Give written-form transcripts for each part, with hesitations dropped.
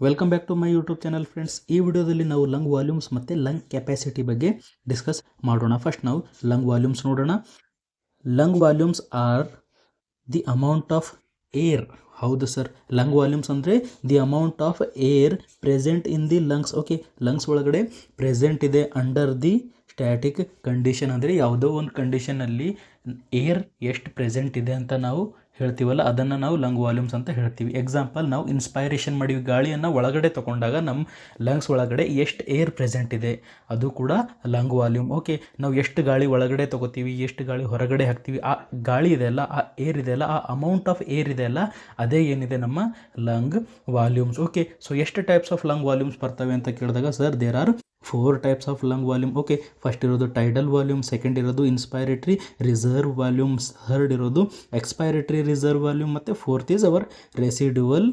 Welcome back to my YouTube channel friends. ಈ ವಿಡಿಯೋದಲ್ಲಿ ನಾವು ಲಂಗ್ ವಾಲ್ಯೂಮ್ಸ್ ಮತ್ತು ಲಂಗ್ ಕೆಪಾಸಿಟಿ ಬಗ್ಗೆ ಡಿಸ್ಕಸ್ ಮಾಡೋಣ. ಫಸ್ಟ್ ನಾವು ಲಂಗ್ ವಾಲ್ಯೂಮ್ಸ್ ನೋಡೋಣ. Lung volumes are the amount of air. ಹೌದು ಸರ್, ಲಂಗ್ ವಾಲ್ಯೂಮ್ಸ್ ಅಂದರೆ the amount of air present in the lungs. Okay, lungs ಒಳಗಡೆ ಪ್ರೆಸೆಂಟ್ ಇದೆ ಅಂಡರ್ ದಿ ಸ್ಟ್ಯಾಟಿಕ್ ಕಂಡೀಷನ್. ಅಂದರೆ ಯಾವುದೋ ಒಂದು ಕಂಡೀಷನಲ್ಲಿ ಏರ್ ಎಷ್ಟು ಪ್ರೆಸೆಂಟ್ ಇದೆ ಅಂತ ನಾವು ಹೇಳ್ತೀವಲ್ಲ, ಅದನ್ನು ನಾವು ಲಂಗ್ ವಾಲ್ಯೂಮ್ಸ್ ಅಂತ ಹೇಳ್ತೀವಿ. ಎಕ್ಸಾಂಪಲ್, ನಾವು ಇನ್ಸ್ಪೈರೇಷನ್ ಮಾಡಿವಿ, ಗಾಳಿಯನ್ನು ಒಳಗಡೆ ತೊಗೊಂಡಾಗ ನಮ್ಮ ಲಂಗ್ಸ್ ಒಳಗಡೆ ಎಷ್ಟು ಏರ್ ಪ್ರೆಸೆಂಟ್ ಇದೆ ಅದು ಕೂಡ ಲಂಗ್ ವಾಲ್ಯೂಮ್. ಓಕೆ, ನಾವು ಎಷ್ಟು ಗಾಳಿ ಒಳಗಡೆ ತೊಗೋತೀವಿ, ಎಷ್ಟು ಗಾಳಿ ಹೊರಗಡೆ ಹಾಕ್ತೀವಿ, ಆ ಗಾಳಿ ಇದೆಯಲ್ಲ, ಆ ಏರ್ ಇದೆಯಲ್ಲ, ಆ ಅಮೌಂಟ್ ಆಫ್ ಏರ್ ಇದೆಯಲ್ಲ, ಅದೇ ಏನಿದೆ ನಮ್ಮ ಲಂಗ್ ವಾಲ್ಯೂಮ್ಸ್. ಓಕೆ, ಸೊ ಎಷ್ಟು ಟೈಪ್ಸ್ ಆಫ್ ಲಂಗ್ ವಾಲ್ಯೂಮ್ಸ್ ಬರ್ತವೆ ಅಂತ ಕೇಳಿದಾಗ, sir there are 4 types of lung volume. Okay, first ಇರೋದು ಟೈಡಲ್ ವಾಲ್ಯೂಮ್, ಸೆಕೆಂಡ್ ಇರೋದು ಇನ್ಸ್ಪೈರೇಟ್ರಿ ರಿಸರ್ವ್ ವಾಲ್ಯೂಮ್ಸ್, ಥರ್ಡ್ ಇರೋದು ಎಕ್ಸ್ಪೈರೇಟ್ರಿ ರಿಸರ್ವ್ ವಾಲ್ಯೂಮ್, ಮತ್ತು fourth is our residual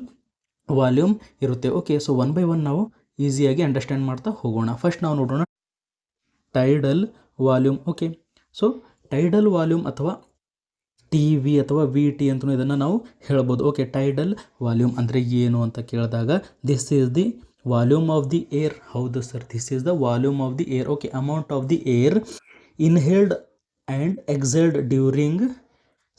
volume ಇರುತ್ತೆ. Okay, so one by one ನಾವು ಈಸಿಯಾಗಿ ಅಂಡರ್ಸ್ಟ್ಯಾಂಡ್ ಮಾಡ್ತಾ ಹೋಗೋಣ. ಫಸ್ಟ್ ನಾವು ನೋಡೋಣ tidal volume. Okay, so tidal volume ಅಥವಾ ಟಿ ವಿ ಅಥವಾ ವಿ ಟಿ ಅಂತಲೂ ಇದನ್ನು ನಾವು ಹೇಳ್ಬೋದು. ಓಕೆ, ಟೈಡಲ್ ವಾಲ್ಯೂಮ್ ಅಂದರೆ ಏನು ಅಂತ ಕೇಳಿದಾಗ, this is the volume of the air. ಹೌದು sir, this is the volume of the air. Okay, amount of the air inhaled and exhaled during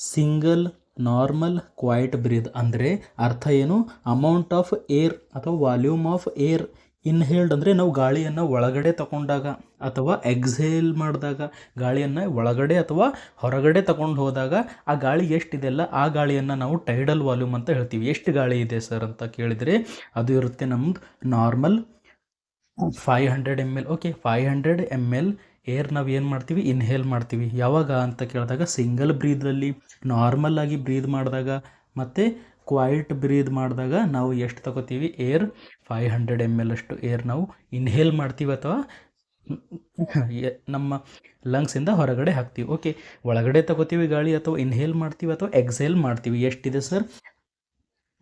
single normal quiet breath. ಅಂದರೆ ಅರ್ಥ ಏನು, amount of air ಅಥವಾ volume of air inhaled ಅಂದರೆ ನಾವು ಗಾಳಿಯನ್ನು ಒಳಗಡೆ ತಗೊಂಡಾಗ ಅಥವಾ ಎಕ್ಸೇಲ್ ಮಾಡಿದಾಗ, ಗಾಳಿಯನ್ನು ಒಳಗಡೆ ಅಥವಾ ಹೊರಗಡೆ ತಗೊಂಡು ಹೋದಾಗ ಆ ಗಾಳಿ ಎಷ್ಟಿದೆಯಲ್ಲ ಆ ಗಾಳಿಯನ್ನು ನಾವು ಟೈಡಲ್ ವಾಲ್ಯೂಮ್ ಅಂತ ಹೇಳ್ತೀವಿ. ಎಷ್ಟು ಗಾಳಿ ಇದೆ ಸರ್ ಅಂತ ಕೇಳಿದರೆ ಅದು ಇರುತ್ತೆ ನಮ್ಮದು normal 500 ml. Okay, 500 ml air ನಾವು ಏನು ಮಾಡ್ತೀವಿ, ಇನ್ಹೇಲ್ ಮಾಡ್ತೀವಿ. ಯಾವಾಗ ಅಂತ ಕೇಳಿದಾಗ ಸಿಂಗಲ್ ಬ್ರೀದಲ್ಲಿ, ನಾರ್ಮಲ್ ಆಗಿ ಬ್ರೀದ್ ಮಾಡಿದಾಗ, ಮತ್ತು ಕ್ವೈಟ್ ಬ್ರೀದ್ ಮಾಡಿದಾಗ ನಾವು ಎಷ್ಟು ತಗೋತೀವಿ ಏರ್, 500 ml ಅಷ್ಟು ಏರ್ ನಾವು ಇನ್ಹೇಲ್ ಮಾಡ್ತೀವಿ ಅಥವಾ ನಮ್ಮ ಲಂಗ್ಸಿಂದ ಹೊರಗಡೆ ಹಾಕ್ತೀವಿ. ಓಕೆ, ಒಳಗಡೆ ತಗೋತೀವಿ ಗಾಳಿ ಅಥವಾ ಇನ್ಹೇಲ್ ಮಾಡ್ತೀವಿ ಅಥವಾ ಎಕ್ಸೇಲ್ ಮಾಡ್ತೀವಿ. ಎಷ್ಟಿದೆ ಸರ್,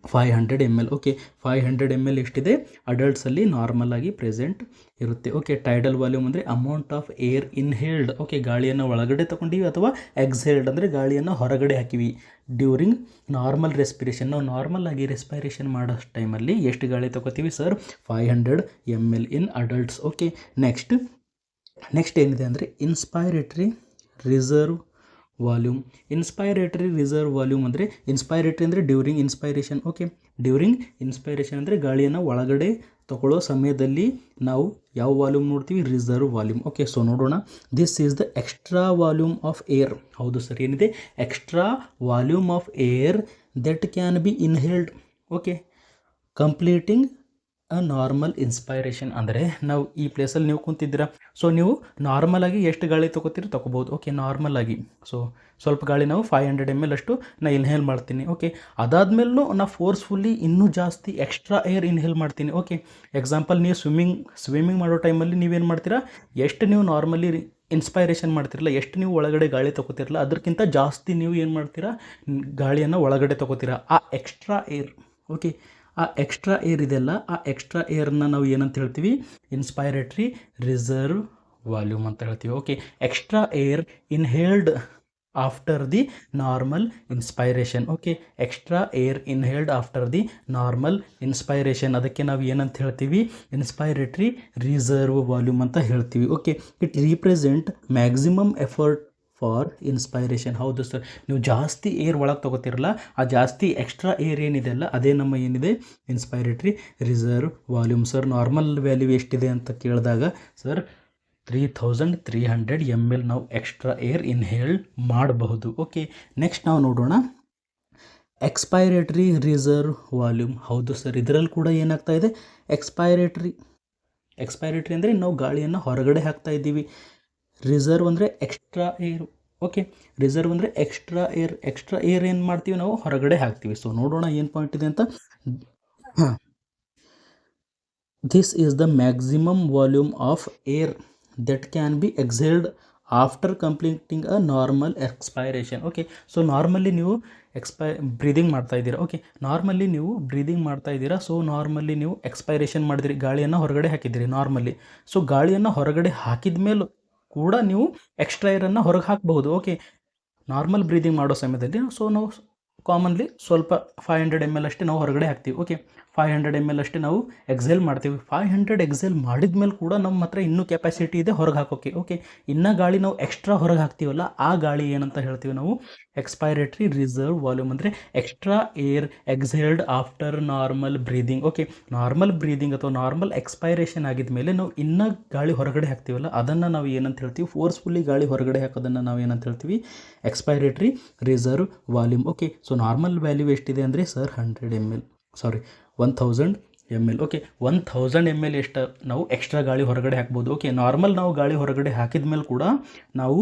500 ml. ಓಕೆ, 500 ml ಎಷ್ಟಿದೆ ಅಡಲ್ಟ್ಸಲ್ಲಿ ನಾರ್ಮಲ್ ಆಗಿ ಪ್ರೆಸೆಂಟ್ ಇರುತ್ತೆ. ಓಕೆ, ಟೈಡಲ್ ವಾಲ್ಯೂಮ್ ಅಂದರೆ amount of air inhaled. Okay, ಗಾಳಿಯನ್ನು ಒಳಗಡೆ ತೊಗೊಂಡಿವಿ ಅಥವಾ ಎಕ್ಸೇಲ್ಡ್ ಅಂದರೆ ಗಾಳಿಯನ್ನು ಹೊರಗಡೆ ಹಾಕಿವಿ ಡ್ಯೂರಿಂಗ್ ನಾರ್ಮಲ್ ರೆಸ್ಪಿರೇಷನ್. ನಾವು ನಾರ್ಮಲ್ ಆಗಿ ರೆಸ್ಪಿರೇಷನ್ ಮಾಡೋ ಟೈಮಲ್ಲಿ ಎಷ್ಟು ಗಾಳಿ ತೊಗೋತೀವಿ ಸರ್, 500 ml ಇನ್ ಅಡಲ್ಟ್ಸ್. ಓಕೆ, ನೆಕ್ಸ್ಟ್ ಏನಿದೆ ಅಂದರೆ ಇನ್ಸ್ಪೈರೇಟ್ರಿ ರಿಸರ್ವ್ ವಾಲ್ಯೂಮ್. ಇನ್ಸ್ಪೈರೇಟರಿ ರಿಸರ್ವ್ ವಾಲ್ಯೂಮ್ ಅಂದರೆ ಇನ್ಸ್ಪೈರೇಟರಿ ಅಂದರೆ during inspiration. Okay, during inspiration ಅಂದರೆ ಗಾಳಿಯನ್ನು ಒಳಗಡೆ ತಗೊಳ್ಳೋ ಸಮಯದಲ್ಲಿ ನಾವು ಯಾವ ವಾಲ್ಯೂಮ್ ನೋಡ್ತೀವಿ, ರಿಸರ್ವ್ ವಾಲ್ಯೂಮ್. ಓಕೆ, ಸೊ ನೋಡೋಣ. This is the extra volume of air. ಹೌದು ಸರ್, ಏನಿದೆ extra volume of air that can be inhaled. Okay, completing a normal inspiration. ಅಂದರೆ ನಾವು ಈ ಪ್ಲೇಸಲ್ಲಿ ನೀವು ಕುಂತಿದ್ದೀರಾ, ಸೊ ನೀವು ನಾರ್ಮಲಾಗಿ ಎಷ್ಟು ಗಾಳಿ ತೊಗೋಬೋದು. ಓಕೆ, ನಾರ್ಮಲ್ ಆಗಿ ಸೊ ಸ್ವಲ್ಪ ಗಾಳಿ ನಾವು 500 ml ಅಷ್ಟು ನಾನು ಇನ್ಹೇಲ್ ಮಾಡ್ತೀನಿ. ಓಕೆ, ಅದಾದಮೇಲೂ ನಾನು ಫೋರ್ಸ್ಫುಲ್ಲಿ ಇನ್ನೂ ಜಾಸ್ತಿ ಎಕ್ಸ್ಟ್ರಾ ಏರ್ ಇನ್ಹೇಲ್ ಮಾಡ್ತೀನಿ. ಓಕೆ, ಎಕ್ಸಾಂಪಲ್ ನೀವು ಸ್ವಿಮ್ಮಿಂಗ್ ಮಾಡೋ ಟೈಮಲ್ಲಿ ನೀವೇನು ಮಾಡ್ತೀರಾ, ಎಷ್ಟು ನೀವು ನಾರ್ಮಲಿ ಇನ್ಸ್ಪೈರೇಷನ್ ಮಾಡ್ತಿರಲ್ಲ, ಎಷ್ಟು ನೀವು ಒಳಗಡೆ ಗಾಳಿ ತೊಗೋತಿರಲ್ಲ, ಅದಕ್ಕಿಂತ ಜಾಸ್ತಿ ನೀವು ಏನು ಮಾಡ್ತೀರಾ, ಗಾಳಿಯನ್ನು ಒಳಗಡೆ ತೊಗೋತೀರಾ, ಆ ಎಕ್ಸ್ಟ್ರಾ ಏರ್. ಓಕೆ, ಆ ಎಕ್ಸ್ಟ್ರಾ ಏರ್ ಇದೆಯಲ್ಲ, ಆ ಎಕ್ಸ್ಟ್ರಾ ಏರ್ನ ನಾವು ಏನಂತ ಹೇಳ್ತೀವಿ, ಇನ್ಸ್ಪೈರೇಟ್ರಿ ರಿಸರ್ವ್ ವಾಲ್ಯೂಮ್ ಅಂತ ಹೇಳ್ತೀವಿ. Okay, extra air inhaled after the normal inspiration. Okay, extra air inhaled after the normal inspiration, ಅದಕ್ಕೆ ನಾವು ಏನಂತ ಹೇಳ್ತೀವಿ, ಇನ್ಸ್ಪೈರೇಟ್ರಿ ರಿಸರ್ವ್ ವಾಲ್ಯೂಮ್ ಅಂತ ಹೇಳ್ತೀವಿ. Okay, it represent maximum effort for inspiration. ಹೌದು ಸರ್, ನೀವು ಜಾಸ್ತಿ ಏರ್ ಒಳಗೆ ತೊಗೋತಿರಲ್ಲ, ಆ ಜಾಸ್ತಿ ಎಕ್ಸ್ಟ್ರಾ ಏರ್ ಏನಿದೆ ಅಲ್ಲ, ಅದೇ ನಮ್ಮ ಏನಿದೆ inspiratory reserve volume. Sir normal value ಎಷ್ಟಿದೆ ಅಂತ ಕೇಳಿದಾಗ, ಸರ್ 3300 ml ನಾವು ಎಕ್ಸ್ಟ್ರಾ ಏರ್ ಇನ್ಹೇಲ್ ಮಾಡಬಹುದು. ಓಕೆ, ನೆಕ್ಸ್ಟ್ ನಾವು ನೋಡೋಣ ಎಕ್ಸ್ಪೈರೇಟ್ರಿ ರಿಸರ್ವ್ ವಾಲ್ಯೂಮ್. ಹೌದು ಸರ್, ಇದರಲ್ಲಿ ಕೂಡ ಏನಾಗ್ತಾ ಇದೆ, ಎಕ್ಸ್ಪೈರೇಟ್ರಿ ಅಂದರೆ ನಾವು ಗಾಳಿಯನ್ನು ಹೊರಗಡೆ ಹಾಕ್ತಾ ಇದ್ದೀವಿ. ರಿಸರ್ವ್ ಅಂದರೆ ಎಕ್ಸ್ಟ್ರಾ ಏರ್. ಓಕೆ, ರಿಸರ್ವ್ ಅಂದರೆ ಎಕ್ಸ್ಟ್ರಾ ಏರ್ ಏನು ಮಾಡ್ತೀವಿ, ನಾವು ಹೊರಗಡೆ ಹಾಕ್ತೀವಿ. ಸೊ ನೋಡೋಣ ಏನು ಪಾಯಿಂಟ್ ಇದೆ ಅಂತ. This is the maximum volume of air that can be exhaled after completing a normal expiration. Okay, so normally ನೀವು ಬ್ರೀದಿಂಗ್ ಮಾಡ್ತಾ ಇದ್ದೀರಾ. ಓಕೆ, ನಾರ್ಮಲಿ ನೀವು ಬ್ರೀದಿಂಗ್ ಮಾಡ್ತಾ ಇದ್ದೀರಾ, ಸೊ ನಾರ್ಮಲಿ ನೀವು ಎಕ್ಸ್ಪೈರೇಷನ್ ಮಾಡಿದಿರಿ, ಗಾಳಿಯನ್ನು ಹೊರಗಡೆ ಹಾಕಿದ್ದೀರಿ ನಾರ್ಮಲಿ. ಸೊ ಗಾಳಿಯನ್ನು ಹೊರಗಡೆ ಹಾಕಿದ ಮೇಲೂ ಕೂಡ ನೀವು ಎಕ್ಸ್ಟ್ರಾ ಏರನ್ನು ಹೊರಗೆ ಹಾಕಬಹುದು. ಓಕೆ, ನಾರ್ಮಲ್ ಬ್ರೀದಿಂಗ್ ಮಾಡೋ ಸಮಯದಲ್ಲಿ ಸೊ ನಾವು ಕಾಮನ್ಲಿ ಸ್ವಲ್ಪ 500 ml ಅಷ್ಟೇ ನಾವು ಹೊರಗಡೆ ಹಾಕ್ತೀವಿ. ಓಕೆ, 500 ml ಅಷ್ಟೇ ನಾವು ಎಕ್ಸೇಲ್ ಮಾಡ್ತೀವಿ. 500 ಎಕ್ಸೇಲ್ ಮಾಡಿದ ಮೇಲೆ ಕೂಡ ನಮ್ಮ ಹತ್ರ ಇನ್ನೂ ಕೆಪಾಸಿಟಿ ಇದೆ ಹೊರಗೆ ಹಾಕೋಕ್ಕೆ. ಓಕೆ, ಇನ್ನೂ ಗಾಳಿ ನಾವು ಎಕ್ಸ್ಟ್ರಾ ಹೊರಗೆ ಹಾಕ್ತೀವಲ್ಲ, ಆ ಗಾಳಿ ಏನಂತ ಹೇಳ್ತೀವಿ ನಾವು ಎಕ್ಸ್ಪೈರೇಟರಿ ರಿಸರ್ವ್ ವಾಲ್ಯೂಮ್, ಅಂದರೆ extra air exhaled after normal breathing. Okay, normal breathing ಅಥವಾ ನಾರ್ಮಲ್ ಎಕ್ಸ್ಪೈರೇಷನ್ ಆಗಿದ ಮೇಲೆ ನಾವು ಇನ್ನೂ ಗಾಳಿ ಹೊರಗಡೆ ಹಾಕ್ತೀವಲ್ಲ, ಅದನ್ನು ನಾವು ಏನಂತ ಹೇಳ್ತೀವಿ, ಫೋರ್ಸ್ಫುಲ್ಲಿ ಗಾಳಿ ಹೊರಗಡೆ ಹಾಕೋದನ್ನು ನಾವು ಏನಂತ ಹೇಳ್ತೀವಿ, expiratory reserve volume. Okay, so normal value ಎಷ್ಟಿದೆ ಅಂದರೆ ಸರ್ 1000 ml. ಓಕೆ, 1000 ml ಎಷ್ಟು ನಾವು ಎಕ್ಸ್ಟ್ರಾ ಗಾಳಿ ಹೊರಗಡೆ ಹಾಕ್ಬೋದು. ಓಕೆ, ನಾರ್ಮಲ್ ನಾವು ಗಾಳಿ ಹೊರಗಡೆ ಹಾಕಿದ ಮೇಲೆ ಕೂಡ ನಾವು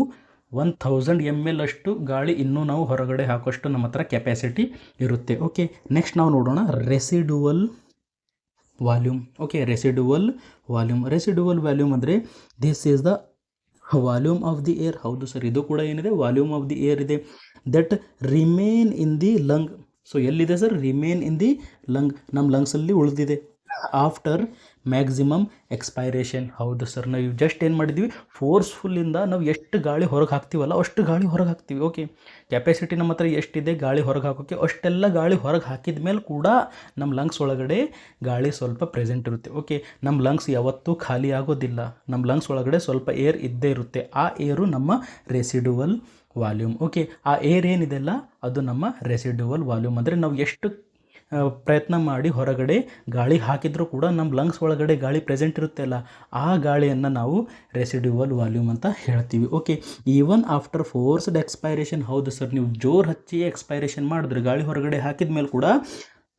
1000 ml ಅಷ್ಟು ಗಾಳಿ ಇನ್ನೂ ನಾವು ಹೊರಗಡೆ ಹಾಕೋಷ್ಟು ನಮ್ಮ ಹತ್ರ ಕೆಪಾಸಿಟಿ ಇರುತ್ತೆ. ಓಕೆ, ನೆಕ್ಸ್ಟ್ ನಾವು ನೋಡೋಣ residual volume. Okay, residual volume ಅಂದರೆ this is the volume of the air. ಹೌದು ಸರ್, ಇದು ಕೂಡ ಏನಿದೆ, ವಾಲ್ಯೂಮ್ ಆಫ್ ದಿ ಏರ್ ಇದೆ, that remain in the lung. So ಎಲ್ಲಿದೆ sir, remain in the lung, ನಮ್ಮ ಲಂಗ್ಸಲ್ಲಿ ಉಳಿದಿದೆ ಆಫ್ಟರ್ ಮ್ಯಾಕ್ಸಿಮಮ್ ಎಕ್ಸ್ಪೈರೇಷನ್. ಹೌದು ಸರ್, ನಾವು ಜಸ್ಟ್ ಏನು ಮಾಡಿದ್ವಿ, ಫೋರ್ಸ್ಫುಲ್ಲಿಂದ ನಾವು ಎಷ್ಟು ಗಾಳಿ ಹೊರಗೆ ಹಾಕ್ತೀವಲ್ಲ ಅಷ್ಟು ಗಾಳಿ ಹೊರಗೆ ಹಾಕ್ತೀವಿ. ಓಕೆ, ಕೆಪಾಸಿಟಿ ನಮ್ಮ ಹತ್ರ ಎಷ್ಟಿದೆ ಗಾಳಿ ಹೊರಗೆ ಹಾಕೋಕ್ಕೆ, ಅಷ್ಟೆಲ್ಲ ಗಾಳಿ ಹೊರಗೆ ಹಾಕಿದ ಮೇಲೆ ಕೂಡ ನಮ್ಮ ಲಂಗ್ಸ್ ಒಳಗಡೆ ಗಾಳಿ ಸ್ವಲ್ಪ ಪ್ರೆಸೆಂಟ್ ಇರುತ್ತೆ. ಓಕೆ, ನಮ್ಮ ಲಂಗ್ಸ್ ಯಾವತ್ತೂ ಖಾಲಿ ಆಗೋದಿಲ್ಲ, ನಮ್ಮ ಲಂಗ್ಸ್ ಒಳಗಡೆ ಸ್ವಲ್ಪ ಏರ್ ಇದ್ದೇ ಇರುತ್ತೆ. ಆ ಏರು ನಮ್ಮ ರೆಸಿಡುವಲ್ ವಾಲ್ಯೂಮ್. ಓಕೆ, ಆ ಏರ್ ಏನಿದೆಲ್ಲ ಅದು ನಮ್ಮ ರೆಸಿಡುವಲ್ ವಾಲ್ಯೂಮ್. ಅಂದರೆ ನಾವು ಎಷ್ಟು ಪ್ರಯತ್ನ ಮಾಡಿ ಹೊರಗಡೆ ಗಾಳಿ ಹಾಕಿದರೂ ಕೂಡ ನಮ್ಮ ಲಂಗ್ಸ್ ಒಳಗಡೆ ಗಾಳಿ ಪ್ರೆಸೆಂಟ್ ಇರುತ್ತೆ ಅಲ್ಲ, ಆ ಗಾಳಿಯನ್ನು ನಾವು ರೆಸಿಡ್ಯುವಲ್ ವಾಲ್ಯೂಮ್ ಅಂತ ಹೇಳ್ತೀವಿ. Okay, even after forced expiration. ಹೌದು ಸರ್, ನೀವು ಜೋರು ಹಚ್ಚಿ ಎಕ್ಸ್ಪೈರೇಷನ್ ಮಾಡಿದ್ರೆ ಗಾಳಿ ಹೊರಗಡೆ ಹಾಕಿದ ಮೇಲೆ ಕೂಡ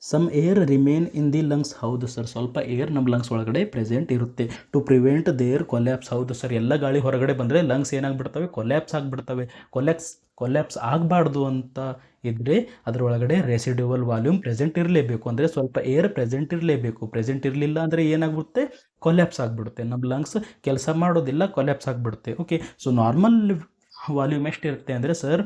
some air remain in the lungs. ಹೌದು ಸರ್, ಸ್ವಲ್ಪ ಏರ್ ನಮ್ಮ ಲಂಗ್ಸ್ ಒಳಗಡೆ ಪ್ರೆಸೆಂಟ್ ಇರುತ್ತೆ ಟು ಪ್ರಿವೆಂಟ್ ದೇರ್ ಕೊಲ್ಯಾಪ್ಸ್. ಹೌದು ಸರ್, ಎಲ್ಲ ಗಾಳಿ ಹೊರಗಡೆ ಬಂದರೆ ಲಂಗ್ಸ್ ಏನಾಗ್ಬಿಡ್ತವೆ, ಕೊಲ್ಯಾಪ್ಸ್ ಆಗಿಬಿಡ್ತವೆ. ಕೊಲ್ಯಾಪ್ಸ್ ಆಗಬಾರ್ದು ಅಂತ ಇದ್ದರೆ ಅದರೊಳಗಡೆ ರೆಸಿಡ್ಯುವಲ್ ವಾಲ್ಯೂಮ್ ಪ್ರೆಸೆಂಟ್ ಇರಲೇಬೇಕು, ಅಂದರೆ ಸ್ವಲ್ಪ ಏರ್ ಪ್ರೆಸೆಂಟ್ ಇರಲೇಬೇಕು. ಪ್ರೆಸೆಂಟ್ ಇರಲಿಲ್ಲ ಅಂದರೆ ಏನಾಗ್ಬಿಡುತ್ತೆ, ಕೊಲ್ಯಾಪ್ಸ್ ಆಗಿಬಿಡುತ್ತೆ, ನಮ್ಮ ಲಂಗ್ಸ್ ಕೆಲಸ ಮಾಡೋದಿಲ್ಲ, ಕೊಲ್ಯಾಪ್ಸ್ ಆಗಿಬಿಡುತ್ತೆ. ಓಕೆ, ಸೊ ನಾರ್ಮಲ್ ವಾಲ್ಯೂಮ್ ಎಷ್ಟಿರುತ್ತೆ ಅಂದರೆ ಸರ್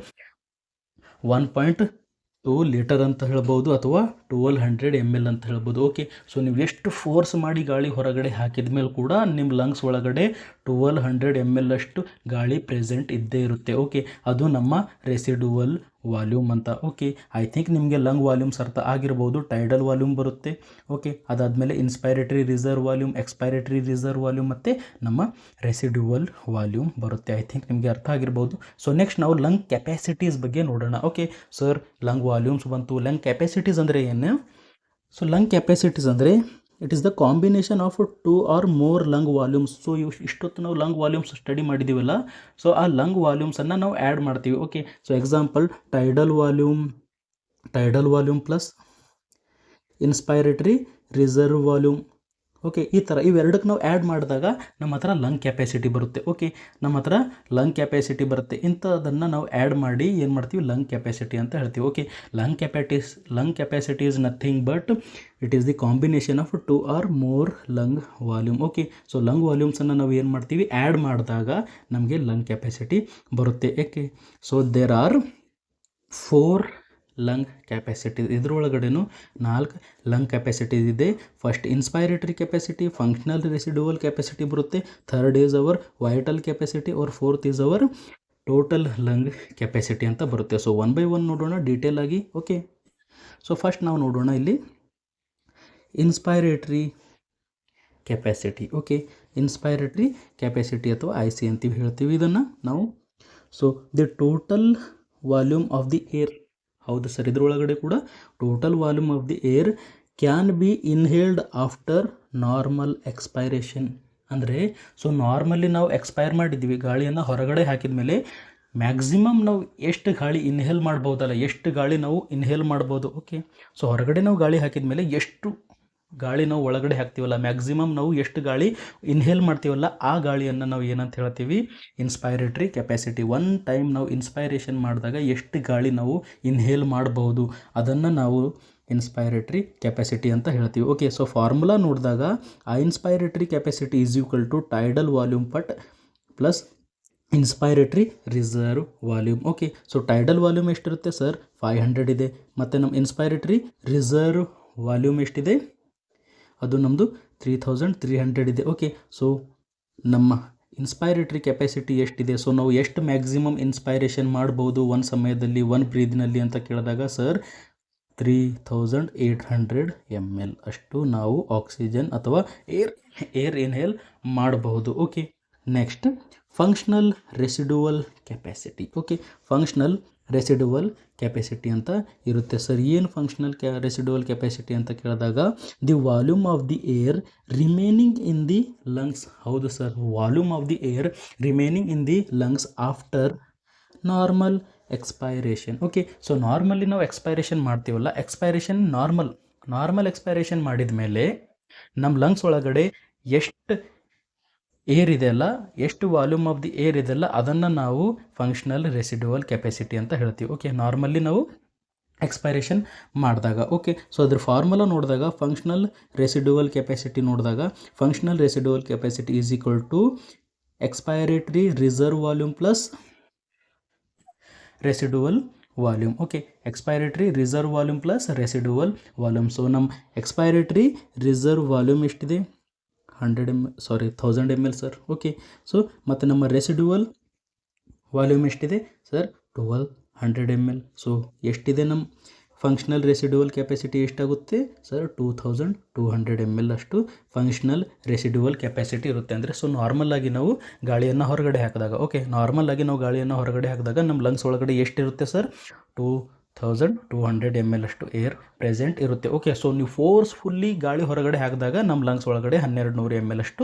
1.2 ಲೀಟರ್ ಅಂತ ಹೇಳ್ಬೋದು, ಅಥವಾ 1200 ml ಅಂತ ಹೇಳ್ಬೋದು. ಓಕೆ, ಸೊ ನೀವು ಎಷ್ಟು ಫೋರ್ಸ್ ಮಾಡಿ ಗಾಳಿ ಹೊರಗಡೆ ಹಾಕಿದ ಮೇಲೆ ಕೂಡ ನಿಮ್ಮ ಲಂಗ್ಸ್ ಒಳಗಡೆ 1200 ml ಅಷ್ಟು ಗಾಳಿ ಪ್ರೆಸೆಂಟ್ ಇದ್ದೇ ಇರುತ್ತೆ. ಓಕೆ, ಅದು ನಮ್ಮ ರೆಸಿಡ್ಯುವಲ್ ವಾಲ್ಯೂಮ್ ಅಂತ. ಓಕೆ, ಐ ಥಿಂಕ್ ನಿಮಗೆ ಲಂಗ್ ವಾಲ್ಯೂಮ್ಸ್ ಅರ್ಥ ಆಗಿರ್ಬೋದು. ಟೈಡಲ್ ವಾಲ್ಯೂಮ್ ಬರುತ್ತೆ. ಓಕೆ, ಅದಾದಮೇಲೆ ಇನ್ಸ್ಪೈರೇಟರಿ ರಿಸರ್ವ್ ವಾಲ್ಯೂಮ್, ಎಕ್ಸ್ಪೈರೇಟರಿ ರಿಸರ್ವ್ ವಾಲ್ಯೂಮ್ ಮತ್ತು ನಮ್ಮ ರೆಸಿಡ್ಯುವಲ್ ವಾಲ್ಯೂಮ್ ಬರುತ್ತೆ. ಐ ಥಿಂಕ್ ನಿಮಗೆ ಅರ್ಥ ಆಗಿರ್ಬೋದು. ಸೊ ನೆಕ್ಸ್ಟ್ ನಾವು ಲಂಗ್ ಕೆಪಾಸಿಟೀಸ್ ಬಗ್ಗೆ ನೋಡೋಣ. ಓಕೆ ಸರ್, ಲಂಗ್ ವಾಲ್ಯೂಮ್ಸ್ ಬಂತು, ಲಂಗ್ ಕೆಪಾಸಿಟೀಸ್ ಅಂದರೆ ಏನು? ಸೊ ಲಂಗ್ ಕೆಪಾಸಿಟೀಸ್ ಅಂದರೆ it is the combination of 2 or more lung volumes. So ಇಷ್ಟೊತ್ತು ನಾವು ಲಂಗ್ ವಾಲ್ಯೂಮ್ಸ್ ಸ್ಟಡಿ ಮಾಡಿದ್ದೀವಲ್ಲ, ಸೊ ಆ ಲಂಗ್ ವಾಲ್ಯೂಮ್ಸನ್ನು ನಾವು ಆ್ಯಡ್ ಮಾಡ್ತೀವಿ. Okay, so example tidal volume plus inspiratory reserve volume. Okay, ಈ ಥರ ಇವೆರಡಕ್ಕೆ ನಾವು ಆ್ಯಡ್ ಮಾಡಿದಾಗ ನಮ್ಮ ಹತ್ರ ಲಂಗ್ ಕೆಪಾಸಿಟಿ ಬರುತ್ತೆ. ಓಕೆ, ನಮ್ಮ ಹತ್ರ ಲಂಗ್ ಕೆಪಾಸಿಟಿ ಬರುತ್ತೆ. ಇಂಥದನ್ನು ನಾವು ಆ್ಯಡ್ ಮಾಡಿ ಏನು ಮಾಡ್ತೀವಿ, ಲಂಗ್ ಕೆಪಾಸಿಟಿ ಅಂತ ಹೇಳ್ತೀವಿ. Okay, lung capacity is nothing but it is the combination of 2 or more lung volume. Okay, so lung ವಾಲ್ಯೂಮ್ಸನ್ನು ನಾವು ಏನು ಮಾಡ್ತೀವಿ, ಆ್ಯಡ್ ಮಾಡಿದಾಗ ನಮಗೆ ಲಂಗ್ ಕೆಪಾಸಿಟಿ ಬರುತ್ತೆ. ಏಕೆ, so there are 4 lung capacity. ಇದರೊಳಗಡೆನೂ 4 ಲಂಗ್ ಕೆಪಾಸಿಟೀಸ್ ಇದೆ. First inspiratory capacity, functional residual capacity ಬರುತ್ತೆ. Third is our vital capacity, और fourth is our total lung capacity ಅಂತ ಬರುತ್ತೆ. ಸೊ 1 by 1 ನೋಡೋಣ ಡೀಟೇಲ್ ಆಗಿ. ಓಕೆ, ಸೊ ಫಸ್ಟ್ ನಾವು ನೋಡೋಣ ಇಲ್ಲಿ inspiratory capacity. Okay, inspiratory capacity ಅಥವಾ ಐ ಸಿ ಅಂತೀವಿ ಹೇಳ್ತೀವಿ ಇದನ್ನು ನಾವು. So the total volume of the air. ಹೌದು ಸರ್, ಇದರೊಳಗಡೆ ಕೂಡ total volume of the air can be inhaled after normal expiration. ಅಂದರೆ ಸೊ ನಾರ್ಮಲಿ ನಾವು ಎಕ್ಸ್ಪೈರ್ ಮಾಡಿದ್ದೀವಿ, ಗಾಳಿಯನ್ನು ಹೊರಗಡೆ ಹಾಕಿದ ಮೇಲೆ ಮ್ಯಾಕ್ಸಿಮಮ್ ನಾವು ಎಷ್ಟು ಗಾಳಿ ಇನ್ಹೇಲ್ ಮಾಡ್ಬೋದಲ್ಲ, ಎಷ್ಟು ಗಾಳಿ ನಾವು ಇನ್ಹೇಲ್ ಮಾಡ್ಬೋದು. ಓಕೆ, ಸೊ ಹೊರಗಡೆ ನಾವು ಗಾಳಿ ಹಾಕಿದ ಮೇಲೆ ಎಷ್ಟು ಗಾಳಿ ನಾವು ಒಳಗಡೆ ಹಾಕ್ತೀವಲ್ಲ, ಮ್ಯಾಕ್ಸಿಮಮ್ ನಾವು ಎಷ್ಟು ಗಾಳಿ ಇನ್ಹೇಲ್ ಮಾಡ್ತೀವಲ್ಲ, ಆ ಗಾಳಿಯನ್ನು ನಾವು ಏನಂತ ಹೇಳ್ತೀವಿ, ಇನ್ಸ್ಪೈರೇಟರಿ ಕೆಪಾಸಿಟಿ. ಒನ್ ಟೈಮ್ ನಾವು ಇನ್ಸ್ಪೈರೇಷನ್ ಮಾಡಿದಾಗ ಎಷ್ಟು ಗಾಳಿ ನಾವು ಇನ್ಹೇಲ್ ಮಾಡಬಹುದು, ಅದನ್ನು ನಾವು ಇನ್ಸ್ಪೈರೇಟರಿ ಕೆಪಾಸಿಟಿ ಅಂತ ಹೇಳ್ತೀವಿ. ಓಕೆ, ಸೊ ಫಾರ್ಮುಲಾ ನೋಡಿದಾಗ ಆ inspiratory capacity is equal to tidal volume plus inspiratory reserve volume. Okay, so tidal volume ಎಷ್ಟಿರುತ್ತೆ ಸರ್, 500 ಇದೆ. ಮತ್ತು ನಮ್ಮ ಇನ್ಸ್ಪೈರೇಟರಿ ರಿಸರ್ವ್ ವಾಲ್ಯೂಮ್ ಎಷ್ಟಿದೆ, ಅದು ನಮ್ಮದು 3300 ಇದೆ. ಓಕೆ, ಸೊ ನಮ್ಮ ಇನ್ಸ್ಪೈರೇಟ್ರಿ ಕೆಪಾಸಿಟಿ ಎಷ್ಟಿದೆ, ಸೊ ನಾವು ಎಷ್ಟು ಮ್ಯಾಕ್ಸಿಮಮ್ ಇನ್ಸ್ಪೈರೇಷನ್ ಮಾಡ್ಬೋದು ಒಂದು ಸಮಯದಲ್ಲಿ ಒನ್ ಬ್ರೀದ್ನಲ್ಲಿ ಅಂತ ಕೇಳಿದಾಗ ಸರ್ 3800 ml ಅಷ್ಟು ನಾವು ಆಕ್ಸಿಜನ್ ಅಥವಾ ಏರ್ ಇನ್ಹೇಲ್ ಮಾಡಬಹುದು. Okay, next functional residual capacity. Okay, functional residual capacity ಅಂತ ಇರುತ್ತೆ ಸರ್. ಏನು ಫಂಕ್ಷನಲ್ ರೆಸಿಡುವಲ್ ಕೆಪಾಸಿಟಿ ಅಂತ ಕೇಳಿದಾಗ the volume of the air remaining in the lungs. ಹೌದು sir, volume of the air remaining in the lungs after normal expiration. Okay, so normally ನಾವು expiration ಮಾಡ್ತೀವಲ್ಲ, ಎಕ್ಸ್ಪೈರೇಷನ್ normal ಎಕ್ಸ್ಪೈರೇಷನ್ ಮಾಡಿದ ಮೇಲೆ ನಮ್ಮ ಲಂಗ್ಸ್ ಒಳಗಡೆ ಎಷ್ಟು ಏರ್ ಇದೆಯಲ್ಲ, ಎಷ್ಟು ವಾಲ್ಯೂಮ್ ಆಫ್ ದಿ ಏರ್ ಇದೆಯಲ್ಲ, ಅದನ್ನು ನಾವು ಫಂಕ್ಷನಲ್ ರೆಸಿಡುವಲ್ ಕೆಪಾಸಿಟಿ ಅಂತ ಹೇಳ್ತೀವಿ. ಓಕೆ, ನಾರ್ಮಲಿ ನಾವು ಎಕ್ಸ್ಪೈರೇಷನ್ ಮಾಡಿದಾಗ. ಓಕೆ, ಸೊ ಅದ್ರ ಫಾರ್ಮುಲಾ ನೋಡಿದಾಗ ಫಂಕ್ಷನಲ್ ರೆಸಿಡುವಲ್ ಕೆಪಾಸಿಟಿ ನೋಡಿದಾಗ functional residual capacity is equal to expiratory reserve volume plus residual volume. Okay, expiratory reserve volume plus residual volume. So ನಮ್ಮ expiratory reserve volume ಎಷ್ಟಿದೆ 1000 ml sir. Okay, so ಮತ್ತು ನಮ್ಮ ರೆಸಿಡುವಲ್ volume ಎಷ್ಟಿದೆ sir 1200 ml. So ಎಷ್ಟಿದೆ ನಮ್ಮ functional residual capacity ಎಷ್ಟಾಗುತ್ತೆ sir 2200 ml ಅಷ್ಟು functional residual capacity ಇರುತ್ತೆ. ಅಂದರೆ ಸೊ ನಾರ್ಮಲಾಗಿ ನಾವು ಗಾಳಿಯನ್ನು ಹೊರಗಡೆ ಹಾಕಿದಾಗ, ಓಕೆ, ನಾರ್ಮಲಾಗಿ ನಾವು ಗಾಳಿಯನ್ನು ಹೊರಗಡೆ ಹಾಕಿದಾಗ ನಮ್ಮ ಲಂಗ್ಸ್ ಒಳಗಡೆ ಎಷ್ಟಿರುತ್ತೆ ಸರ್ 2200 ml ಅಷ್ಟು ಏರ್ ಪ್ರೆಸೆಂಟ್ ಇರುತ್ತೆ. ಓಕೆ, ಸೊ ನೀವು ಫೋರ್ಸ್ಫುಲ್ಲಿ ಗಾಳಿ ಹೊರಗಡೆ ಹಾಕಿದಾಗ ನಮ್ಮ ಲಂಗ್ಸ್ ಒಳಗಡೆ 1200 ml ಅಷ್ಟು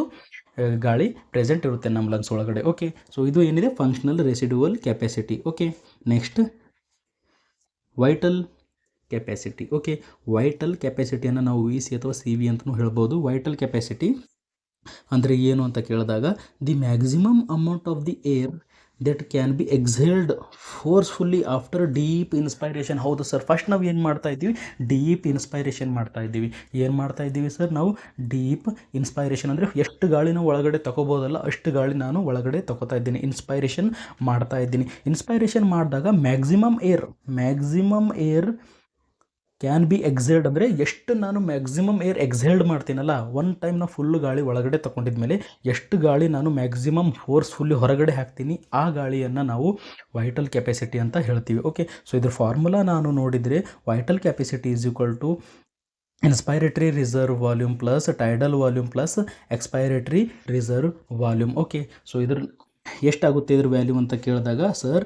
ಗಾಳಿ ಪ್ರೆಸೆಂಟ್ ಇರುತ್ತೆ ನಮ್ಮ ಲಂಗ್ಸ್ ಒಳಗಡೆ. ಓಕೆ, ಸೊ ಇದು ಏನಿದೆ functional residual capacity. Okay, next vital capacity. Okay, vital ಕೆಪಾಸಿಟಿಯನ್ನು ನಾವು ವಿ ಸಿ ಅಥವಾ ಸಿ ವಿ ಅಂತಲೂ ಹೇಳ್ಬೋದು. ವೈಟಲ್ ಕೆಪಾಸಿಟಿ ಅಂದರೆ ಏನು ಅಂತ ಕೇಳಿದಾಗ the maximum amount of the air that can be exhaled forcefully after deep inspiration. ಹೌದು ಸರ್, ಫಸ್ಟ್ ನಾವು ಏನು ಮಾಡ್ತಾ ಇದ್ದೀವಿ, ಡೀಪ್ ಇನ್ಸ್ಪೈರೇಷನ್ ಮಾಡ್ತಾ ಇದ್ದೀವಿ. ಏನು ಮಾಡ್ತಾ ಇದ್ದೀವಿ ಸರ್, ನಾವು ಡೀಪ್ ಇನ್ಸ್ಪೈರೇಷನ್ ಅಂದರೆ ಎಷ್ಟು ಗಾಳಿ ನಾವು ಒಳಗಡೆ ತಗೋಬೋದಲ್ಲ ಅಷ್ಟು ಗಾಳಿ ನಾನು ಒಳಗಡೆ ತಗೋತಾ ಇದ್ದೀನಿ, ಇನ್ಸ್ಪೈರೇಷನ್ ಮಾಡ್ತಾ ಇದ್ದೀನಿ. ಇನ್ಸ್ಪೈರೇಷನ್ ಮಾಡಿದಾಗ ಮ್ಯಾಕ್ಸಿಮಮ್ ಏರ್ ಕ್ಯಾನ್ ಬಿ ಎಕ್ಸೇಲ್ಡ್ ಅಂದರೆ ಎಷ್ಟು ನಾನು ಮ್ಯಾಕ್ಸಿಮಮ್ ಏರ್ ಎಕ್ಸೇಲ್ಡ್ ಮಾಡ್ತೀನಲ್ಲ, ಒನ್ ಟೈಮ್ ನಾವು ಫುಲ್ಲು ಗಾಳಿ ಒಳಗಡೆ ತೊಗೊಂಡಿದ್ಮೇಲೆ ಎಷ್ಟು ಗಾಳಿ ನಾನು ಮ್ಯಾಕ್ಸಿಮಮ್ ಫೋರ್ಸ್ಫುಲ್ಲಿ ಹೊರಗಡೆ ಹಾಕ್ತೀನಿ ಆ ಗಾಳಿಯನ್ನು ನಾವು ವೈಟಲ್ ಕೆಪಾಸಿಟಿ ಅಂತ ಹೇಳ್ತೀವಿ. ಓಕೆ, ಸೊ ಇದ್ರ ಫಾರ್ಮುಲಾ ನಾನು ನೋಡಿದರೆ vital capacity is equal to inspiratory reserve volume plus tidal volume plus expiratory reserve volume. Okay, so ಇದ್ರ ಎಷ್ಟಾಗುತ್ತೆ ಇದ್ರ ವ್ಯಾಲ್ಯೂಮ್ ಅಂತ ಕೇಳಿದಾಗ sir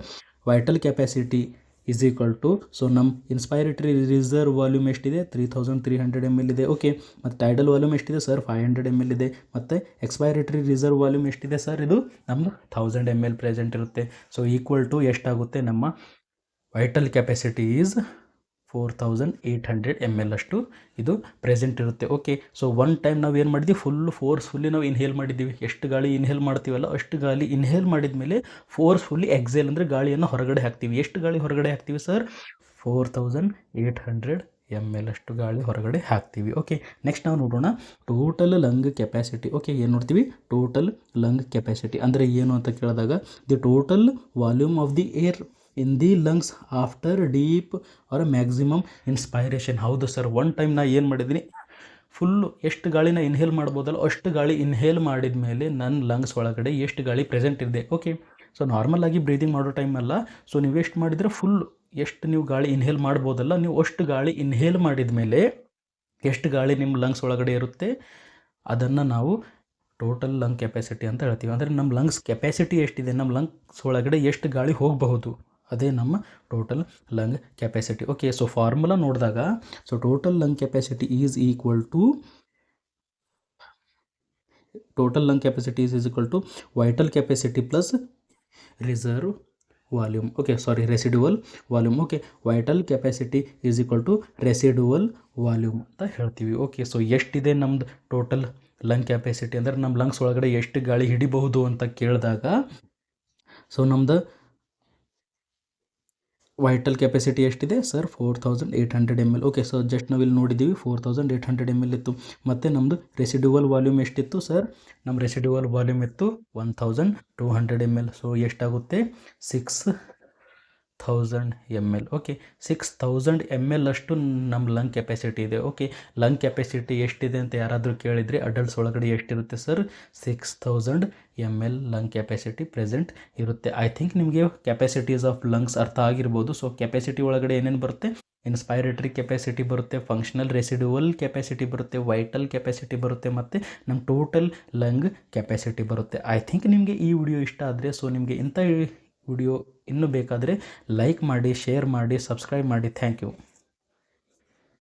vital capacity is equal to, so ನಮ್ಮ ಇನ್ಸ್ಪೈರೇಟರಿ ರಿಸರ್ವ್ ವಾಲ್ಯೂಮ್ ಎಷ್ಟಿದೆ 3300 ml ಇದೆ. ಓಕೆ, ಮತ್ತು ಟೈಡಲ್ ವಾಲ್ಯೂಮ್ ಎಷ್ಟಿದೆ ಸರ್ 500 ml ಇದೆ. ಮತ್ತು ಎಕ್ಸ್ಪೈರೇಟರಿ ರಿಸರ್ವ್ ವಾಲ್ಯೂಮ್ ಎಷ್ಟಿದೆ ಸರ್, ಇದು ನಮ್ಮದು 1000 ml ಪ್ರೆಸೆಂಟ್ ಇರುತ್ತೆ. ಸೊ ಈಕ್ವಲ್ ಟು ಎಷ್ಟಾಗುತ್ತೆ, ನಮ್ಮ ವೈಟಲ್ ಕೆಪಾಸಿಟಿ ಈಸ್ 4800 ml ಅಷ್ಟು ಇದು ಪ್ರೆಸೆಂಟ್ ಇರುತ್ತೆ. ಓಕೆ, ಸೊ ಒನ್ ಟೈಮ್ ನಾವು ಏನು ಮಾಡಿದ್ವಿ, ಫೋರ್ಸ್ಫುಲ್ಲಿ ನಾವು ಇನ್ಹೇಲ್ ಮಾಡಿದ್ದೀವಿ. ಎಷ್ಟು ಗಾಳಿ ಇನ್ಹೇಲ್ ಮಾಡ್ತೀವಲ್ಲ ಅಷ್ಟು ಗಾಳಿ ಇನ್ಹೇಲ್ ಮಾಡಿದ ಮೇಲೆ ಫೋರ್ಸ್ಫುಲ್ಲಿ ಎಕ್ಸೇಲ್ ಅಂದರೆ ಗಾಳಿಯನ್ನು ಹೊರಗಡೆ ಹಾಕ್ತೀವಿ. ಎಷ್ಟು ಗಾಳಿ ಹೊರಗಡೆ ಹಾಕ್ತೀವಿ ಸರ್ 4800 ml ಅಷ್ಟು ಗಾಳಿ ಹೊರಗಡೆ ಹಾಕ್ತೀವಿ. ಓಕೆ, ನೆಕ್ಸ್ಟ್ ನಾವು ನೋಡೋಣ ಟೋಟಲ್ ಲಂಗ್ ಕೆಪಾಸಿಟಿ. ಓಕೆ, ಏನು ನೋಡ್ತೀವಿ, ಟೋಟಲ್ ಲಂಗ್ ಕೆಪಾಸಿಟಿ ಅಂದರೆ ಏನು ಅಂತ ಕೇಳಿದಾಗ the total volume of the air in the lungs after deep or maximum inspiration. ಹೌದು ಸರ್, ಒನ್ ಟೈಮ್ ನಾ ಏನು ಮಾಡಿದ್ದೀನಿ, ಫುಲ್ಲು ಎಷ್ಟು ಗಾಳಿನ ಇನ್ಹೇಲ್ ಮಾಡ್ಬೋದಲ್ಲ ಅಷ್ಟು ಗಾಳಿ ಇನ್ಹೇಲ್ ಮಾಡಿದ ಮೇಲೆ ನನ್ನ ಲಂಗ್ಸ್ ಒಳಗಡೆ ಎಷ್ಟು ಗಾಳಿ ಪ್ರೆಸೆಂಟ್ ಇದೆ. ಓಕೆ, ಸೊ ನಾರ್ಮಲಾಗಿ ಬ್ರೀದಿಂಗ್ ಮಾಡೋ ಟೈಮಲ್ಲ, ಸೊ ನೀವು ಎಷ್ಟು ಮಾಡಿದರೆ ಫುಲ್ ಎಷ್ಟು ನೀವು ಗಾಳಿ ಇನ್ಹೇಲ್ ಮಾಡ್ಬೋದಲ್ಲ, ನೀವು ಅಷ್ಟು ಗಾಳಿ ಇನ್ಹೇಲ್ ಮಾಡಿದ ಮೇಲೆ ಎಷ್ಟು ಗಾಳಿ ನಿಮ್ಮ ಲಂಗ್ಸ್ ಒಳಗಡೆ ಇರುತ್ತೆ ಅದನ್ನು ನಾವು ಟೋಟಲ್ ಲಂಗ್ ಕೆಪಾಸಿಟಿ ಅಂತ ಹೇಳ್ತೀವಿ. ಅಂದರೆ ನಮ್ಮ ಲಂಗ್ಸ್ ಕೆಪಾಸಿಟಿ ಎಷ್ಟಿದೆ, ನಮ್ಮ ಲಂಗ್ಸ್ ಒಳಗಡೆ ಎಷ್ಟು ಗಾಳಿ ಹೋಗಬಹುದು, ಅದೇ ನಮ್ಮ total lung capacity. Okay, so formula ನೋಡಿದಾಗ so total lung capacity is equal to vital capacity plus reserve volume. Okay, residual volume. Okay, vital capacity is equal to residual volume ಅಂತ ಹೇಳ್ತೀವಿ. ಓಕೆ, ಸೊ ಎಷ್ಟಿದೆ ನಮ್ಮದು total lung capacity ಅಂದರೆ ನಮ್ಮ lungs ಒಳಗಡೆ ಎಷ್ಟು ಗಾಳಿ ಹಿಡಿಬಹುದು ಅಂತ ಕೇಳಿದಾಗ ಸೊ ನಮ್ಮದು ವೈಟಲ್ ಕೆಪಾಸಿಟಿ ಎಷ್ಟಿದೆ sir 4800 ml. Okay, so just ನಾವಿಲ್ಲಿ ನೋಡಿದ್ದೀವಿ 4800 ml ಇತ್ತು. ಮತ್ತು ನಮ್ಮದು ರೆಸಿಡುವಲ್ ವಾಲ್ಯೂಮ್ ಎಷ್ಟಿತ್ತು ಸರ್, ನಮ್ಮ ರೆಸಿಡುವಲ್ ವಾಲ್ಯೂಮ್ ಇತ್ತು 1200 ml. ಸೊ ಎಷ್ಟಾಗುತ್ತೆ ml. ಓಕೆ, 6000 ml ಅಷ್ಟು ನಮ್ಮ ಲಂಗ್ ಕೆಪಾಸಿಟಿ ಇದೆ. ಓಕೆ, ಲಂಗ್ ಕೆಪಾಸಿಟಿ ಎಷ್ಟಿದೆ ಅಂತ ಯಾರಾದರೂ ಕೇಳಿದರೆ ಅಡಲ್ಟ್ಸ್ ಒಳಗಡೆ ಎಷ್ಟಿರುತ್ತೆ sir? 6000 ml lung capacity present ಇರುತ್ತೆ. ಐ ಥಿಂಕ್ ನಿಮಗೆ ಕೆಪಾಸಿಟೀಸ್ ಆಫ್ ಲಂಗ್ಸ್ ಅರ್ಥ ಆಗಿರ್ಬೋದು. ಸೊ ಕೆಪಾಸಿಟಿ ಒಳಗಡೆ ಏನೇನು ಬರುತ್ತೆ? ಇನ್ಸ್ಪೈರೇಟರಿ ಕೆಪಾಸಿಟಿ ಬರುತ್ತೆ, ಫಂಕ್ಷನಲ್ ರೆಸಿಡ್ಯುವಲ್ ಕೆಪಾಸಿಟಿ ಬರುತ್ತೆ, ವೈಟಲ್ ಕೆಪಾಸಿಟಿ ಬರುತ್ತೆ, ಮತ್ತು ನಮ್ಮ ಟೋಟಲ್ ಲಂಗ್ ಕೆಪಾಸಿಟಿ ಬರುತ್ತೆ. ಐ ಥಿಂಕ್ ನಿಮಗೆ ಈ ವಿಡಿಯೋ ಇಷ್ಟ ಆದರೆ, ಸೊ ನಿಮಗೆ ಇಂಥ ವಿಡಿಯೋ ಇನ್ನೂ ಬೇಕಾದರೆ ಲೈಕ್ ಮಾಡಿ, ಶೇರ್ ಮಾಡಿ, ಸಬ್ಸ್ಕ್ರೈಬ್ ಮಾಡಿ. Thank you.